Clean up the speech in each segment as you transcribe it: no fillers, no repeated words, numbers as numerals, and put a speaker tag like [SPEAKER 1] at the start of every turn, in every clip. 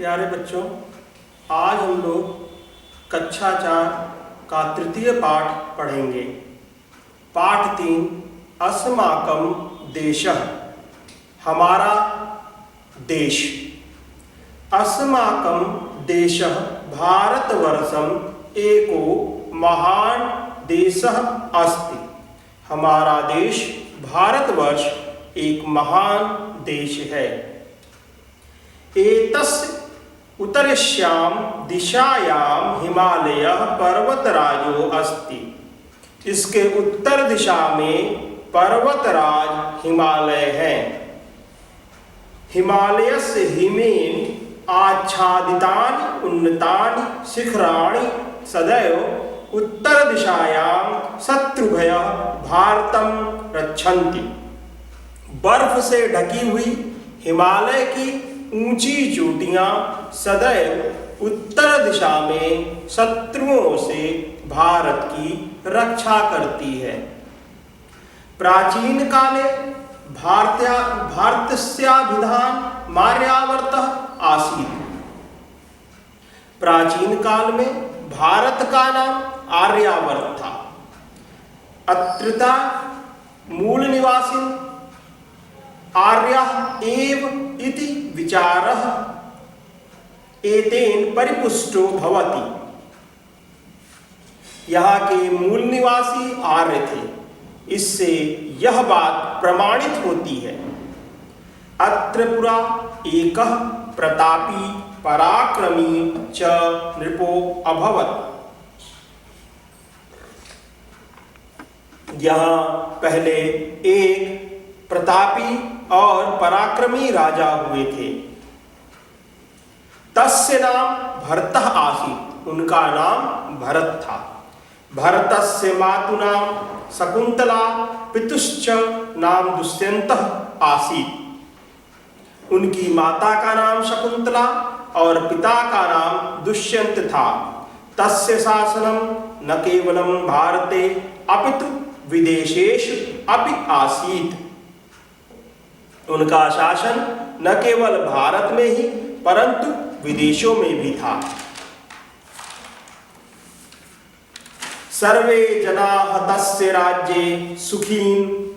[SPEAKER 1] प्यारे बच्चों, आज हम लोग कक्षा 4 का तृतीय पाठ पढ़ेंगे। पाठ 3 अस्माकं देशः, हमारा देश। अस्माकं देशः भारतवर्षम् एको महान देशः अस्ति। हमारा देश भारतवर्ष एक महान देश है। एतस्य उत्तरस्यां दिशायां हिमालयः पर्वतराजो अस्ति। इसके उत्तर दिशा में पर्वतराज हिमालय है। हिमालयस्य हिमेन आच्छादितानि उन्नतानि शिखराणि सदैव उत्तर दिशायां शत्रुभयः भारतं रक्षन्ति। बर्फ से ढकी हुई हिमालय की ऊंची चोटियां सदैव उत्तर दिशा में शत्रुओं से भारत की रक्षा करती है। प्राचीन काले भारतस्याभिधान मार्यावर्तः आसीत्। प्राचीन काल में भारत का नाम आर्यावर्त था। अत्रता मूल निवासी आर्यः एव इति विचारः एतेन परिपुष्टो भवति। यहाँ के मूल निवासी आर्य थे, इससे यह बात प्रमाणित होती है। अत्र पुरा एकः प्रतापी पराक्रमी च नृपो अभवत्। यहाँ पहले एक प्रतापी और पराक्रमी राजा हुए थे। तस्य नाम भरतः आसीत्। उनका नाम भरत था। भरतस्य मातुनाम शकुंतला, पितुश्च नाम दुष्यन्तः आसीत्। उनकी माता का नाम शकुंतला और पिता का नाम दुष्यंत था। तस्य शासनम न केवलं भारते अपितु विदेशेषु अपि आसीत्। उनका शासन न केवल भारत में ही परंतु विदेशों में भी था। सर्वे जनाः तस्य राज्ये सुखीन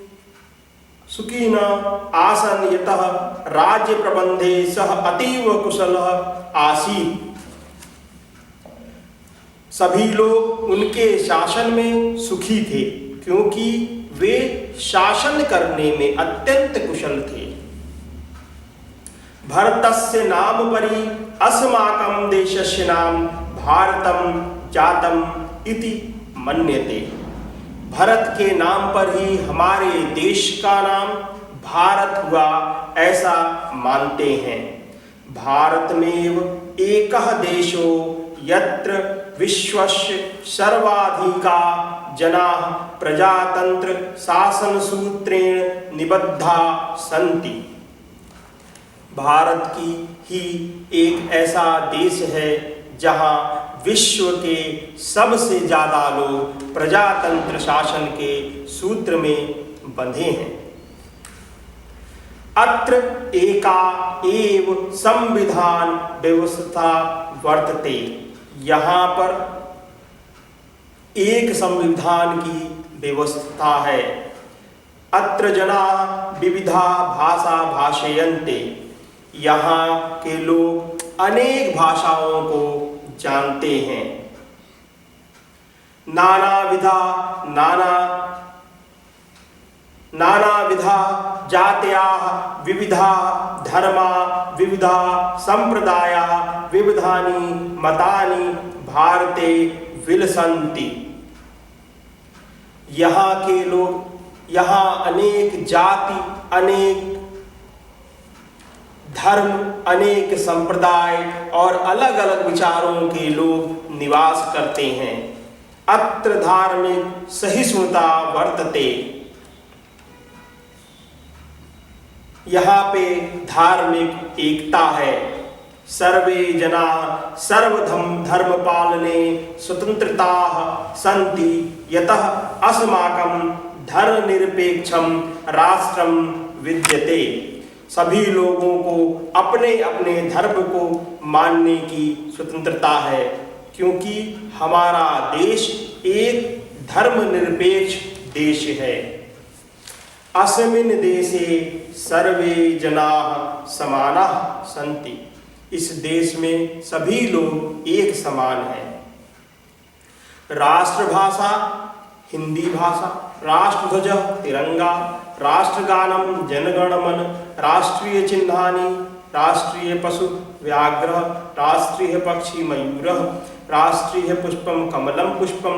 [SPEAKER 1] आसन्, यतः राज्य प्रबंधे सः अतीव कुशलः आसीत्। सभी लोग उनके शासन में सुखी थे क्योंकि वे शासन करने में अत्यंत कुशल थे। भरतस्य नाम परि अस्माकं देशस्य नाम भारतं जातम् इति मन्यते। भरत के नाम पर ही हमारे देश का नाम भारत हुआ, ऐसा मानते हैं। भारतमेव एकः देशो यत्र विश्वस्य सर्वाधिका जनाः प्रजातंत्र शासन सूत्रेण निबद्धा सन्ति। भारत की ही एक ऐसा देश है जहां विश्व के सबसे ज्यादा लोग प्रजातंत्र शासन के सूत्र में बंधे हैं। अत्र एका एव संविधान व्यवस्था वर्तते। यहाँ पर एक संविधान की व्यवस्था है। अत्र जनाः विविधा भाषा भाषयन्ते। यहाँ के लोग अनेक भाषाओं को जानते हैं। नाना विधा जात्याः विविधा धर्मा विविधा संप्रदाया विविधानि मतानि भारते विलसन्ति। यहाँ के लोग, यहाँ अनेक जाति, अनेक धर्म, अनेक संप्रदाय और अलग अलग विचारों के लोग निवास करते हैं। अत्र धार्मिक सहिष्णुता वर्तते। यहाँ पे धार्मिक एकता है। सर्वे जना सर्वधर्म पालने स्वतंत्रताः सन्ति, यतः अस्माकं धर्मनिरपेक्षं राष्ट्रं विद्यते। सभी लोगों को अपने अपने धर्म को मानने की स्वतंत्रता है, क्योंकि हमारा देश एक धर्मनिरपेक्ष देश है। अस्मिन् देशे सर्वे जनाः समानाः सन्ति। इस देश में सभी लोग एक समान हैं। राष्ट्रभाषा हिंदी भाषा, राष्ट्रध्वज तिरंगा, राष्ट्रगानम जनगणमन, राष्ट्रीय चिन्हानि, राष्ट्रीय पशु व्याघ्र, राष्ट्रीय पक्षी मयूरः, राष्ट्रीय पुष्पम कमलम पुष्पम,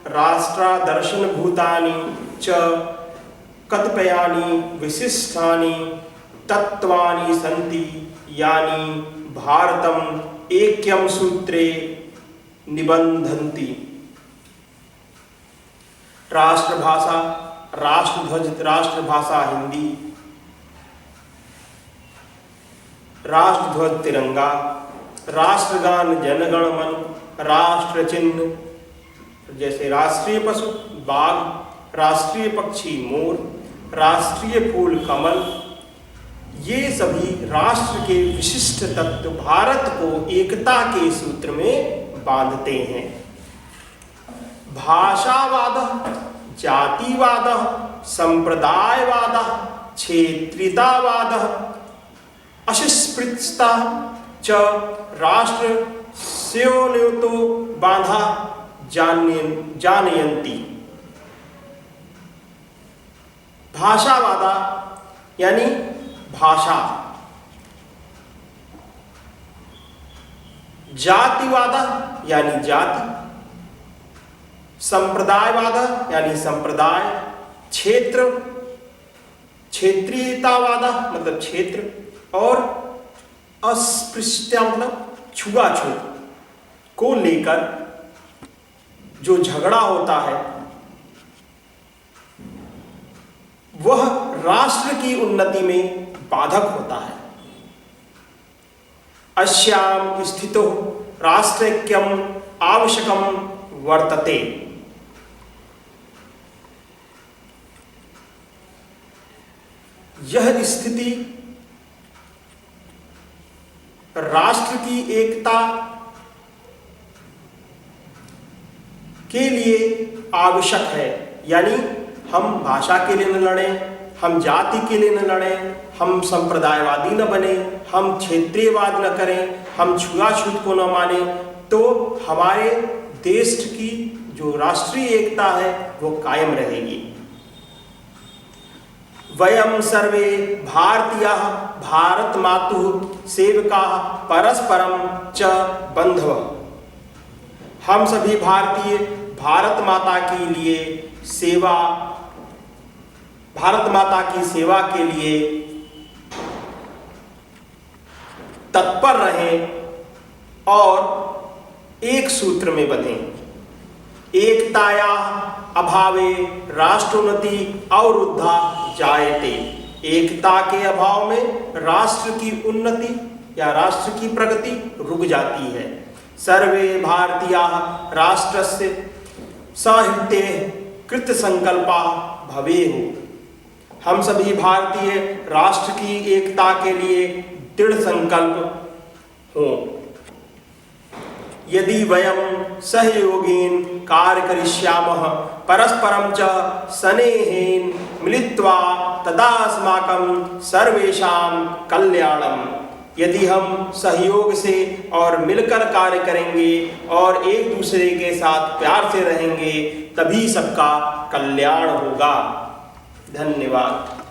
[SPEAKER 1] राष्ट्रादर्शन भूतानि च कतिपयानि विशिष्टानि तत्वानि सन्ति, यानि भारतम ऐक्यम सूत्रे निबंधन्ति। राष्ट्रभाषा राष्ट्रध्वज राष्ट्रभाषा हिंदी, राष्ट्रध्वज तिरंगा, राष्ट्रगान जनगणमन, राष्ट्र चिन्ह जैसे राष्ट्रीय पशु बाघ, राष्ट्रीय पक्षी मोर, राष्ट्रीय फूल कमल, ये सभी राष्ट्र के विशिष्ट तत्व भारत को एकता के सूत्र में बांधते हैं। भाषावाद, जातिवाद, संप्रदायवाद, क्षेत्रीयतावाद, अस्पृश्यता च राष्ट्र स्योन्योतो बाधा जानयन्ति। भाषावाद यानी भाषा, जातिवाद यानी जाति, संप्रदायवाद यानी संप्रदाय, क्षेत्र क्षेत्रीयतावाद मतलब क्षेत्र, और अस्पृश्यता मतलब छुआछूत को लेकर जो झगड़ा होता है वह राष्ट्र की उन्नति में बाधक होता है। अस्याम स्थितो राष्ट्रैक्यम आवश्यकम वर्तते। यह स्थिति राष्ट्र की एकता के लिए आवश्यक है, यानी हम भाषा के लिए न लड़ें, हम जाति के लिए न लड़ें, हम संप्रदायवादी न बने, हम क्षेत्रीयवाद न करें, हम छुआछूत को न माने, तो हमारे देश की जो राष्ट्रीय एकता है वो कायम रहेगी। वयम सर्वे भारतीयाः भारत मातुः सेवकाः परस्परम च बंधवः। हम सभी भारतीय भारत माता के लिए भारत माता की सेवा के लिए तत्पर रहें और एक सूत्र में बंधें। एकताया अभावे राष्ट्रोन्नति अवरुद्धा जायते। एकता के अभाव में राष्ट्र की उन्नति या राष्ट्र की प्रगति रुक जाती है। सर्वे भारतीयाः राष्ट्रस्य साहित्ये कृत संकल्पा भवेयुः। हम सभी भारतीय राष्ट्र की एकता के लिए दृढ़ संकल्प हों। यदि वयं सहयोगेन कार्य करिष्यामः परस्परं च स्नेहेन मिलित्वा तदा अस्माकं सर्वेषां कल्याणम्। यदि हम सहयोग से और मिलकर कार्य करेंगे और एक दूसरे के साथ प्यार से रहेंगे तभी सबका कल्याण होगा। धन्यवाद।